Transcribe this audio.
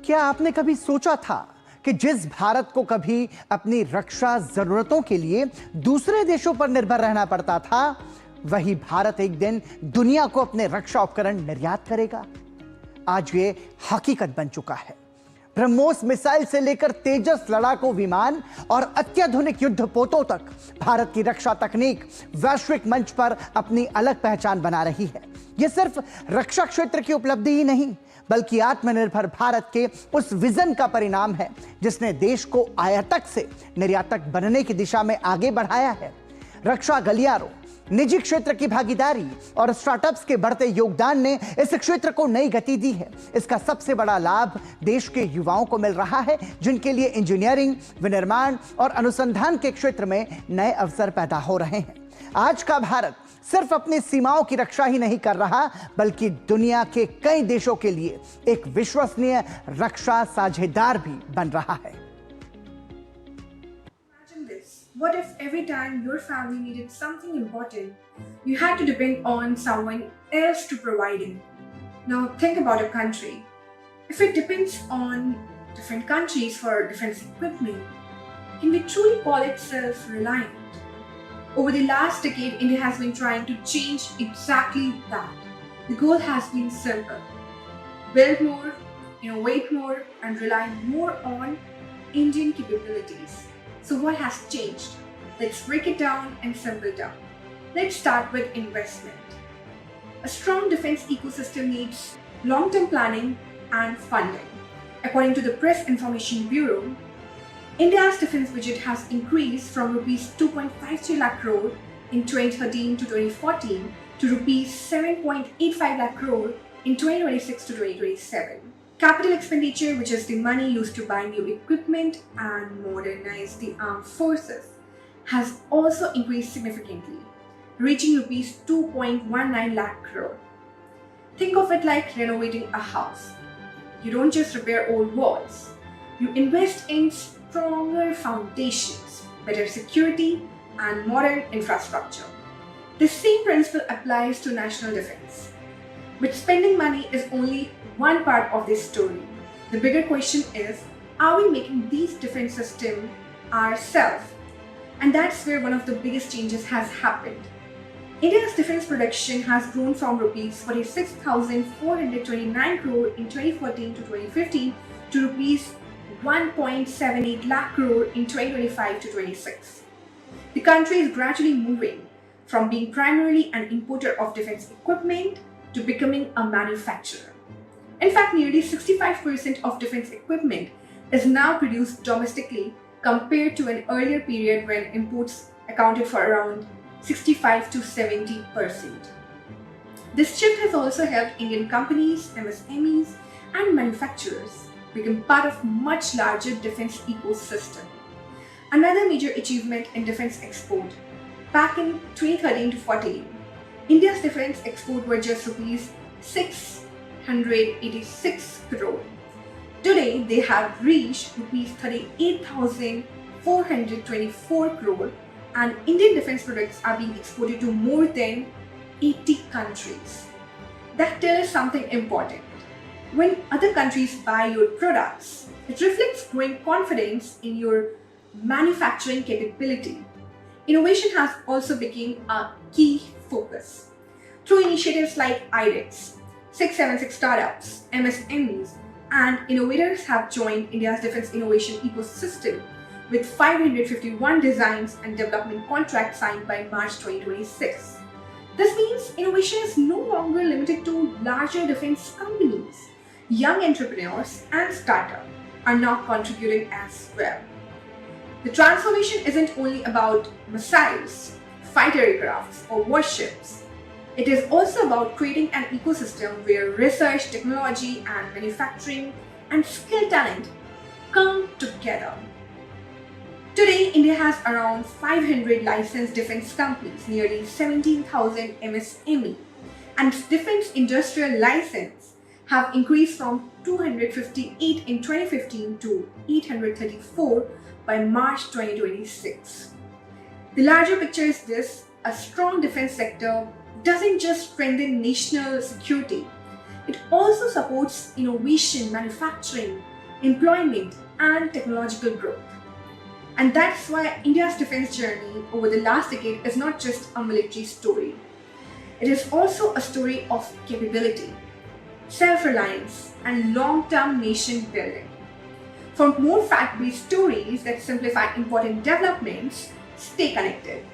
क्या आपने कभी सोचा था कि जिस भारत को कभी अपनी रक्षा जरूरतों के लिए दूसरे देशों पर निर्भर रहना पड़ता था, वही भारत एक दिन दुनिया को अपने रक्षा उपकरण निर्यात करेगा? आज ये हकीकत बन चुका है। ब्रह्मोस मिसाइल से लेकर तेजस लड़ाकू विमान और अत्याधुनिक युद्धपोतों तक भारत की रक्षा तकनीक वैश्विक मंच पर अपनी अलग पहचान बना रही है। यह सिर्फ रक्षा क्षेत्र की उपलब्धि ही नहीं, बल्कि आत्मनिर्भर भारत के उस विजन का परिणाम है जिसने देश को आयातक से निर्यातक बनने की दिशा में आगे बढ़ाया है। रक्षा गलियारों, निजी क्षेत्र की भागीदारी और स्टार्टअप्स के बढ़ते योगदान ने इस क्षेत्र को नई गति दी है। इसका सबसे बड़ा लाभ देश के युवाओं को मिल रहा है, जिनके लिए इंजीनियरिंग, विनिर्माण और अनुसंधान के क्षेत्र में नए अवसर पैदा हो रहे हैं। आज का भारत सिर्फ अपनी सीमाओं की रक्षा ही नहीं कर रहा, बल्कि दुनिया के कई देशों के लिए एक विश्वसनीय रक्षा साझेदार भी बन रहा है। What if every time your family needed something important, you had to depend on someone else to provide it? Now think about a country. If it depends on different countries for defense equipment, can we truly call it self-reliant? Over the last decade, India has been trying to change exactly that. The goal has been simple: build more, innovate more, and rely more on Indian capabilities. So what has changed? Let's break it down and simple down. Let's start with investment. A strong defense ecosystem needs long-term planning and funding. According to the Press Information Bureau, India's defense budget has increased from rupees 2.53 lakh crore in 2013 to 2014 to rupees 7.85 lakh crore in 2026 to 2027. Capital expenditure, which is the money used to buy new equipment and modernize the armed forces, has also increased significantly, reaching rupees 2.19 lakh crore. Think of it like renovating a house. You don't just repair old walls. You invest in stronger foundations, better security, and modern infrastructure. The same principle applies to national defense. But spending money is only one part of this story. The bigger question is, are we making these defense systems ourselves? And that's where one of the biggest changes has happened. India's defense production has grown from rupees 46,429 crore in 2014 to 2015 to rupees 1.78 lakh crore in 2025 to 26. The country is gradually moving from being primarily an importer of defense equipment to becoming a manufacturer. In fact, nearly 65% of defense equipment is now produced domestically compared to an earlier period when imports accounted for around 65 to 70%. This shift has also helped Indian companies, MSMEs, and manufacturers become part of much larger defense ecosystem. Another major achievement in defense export. Back in 2013 to 14, India's defense export were just rupees 686 crore. Today, they have reached rupees 38,424 crore, and Indian defense products are being exported to more than 80 countries. That tells us something important. When other countries buy your products, it reflects growing confidence in your manufacturing capability. Innovation has also become a key focus. Through initiatives like IDEX, 676 startups, MSMEs, and innovators have joined India's defense innovation ecosystem with 551 designs and development contracts signed by March 2026. This means innovation is no longer limited to larger defense companies. Young entrepreneurs and startups are now contributing as well. The transformation isn't only about missiles, fighter aircrafts, or warships. It is also about creating an ecosystem where research, technology, and manufacturing and skill talent come together. Today, India has around 500 licensed defense companies, nearly 17,000 MSME, and defense industrial license have increased from 258 in 2015 to 834 by March 2026. The larger picture is this: a strong defense sector doesn't just strengthen national security, it also supports innovation, manufacturing, employment, and technological growth. And that's why India's defense journey over the last decade is not just a military story. It is also a story of capability, self-reliance, and long-term nation building. For more fact-based stories that simplify important developments, stay connected.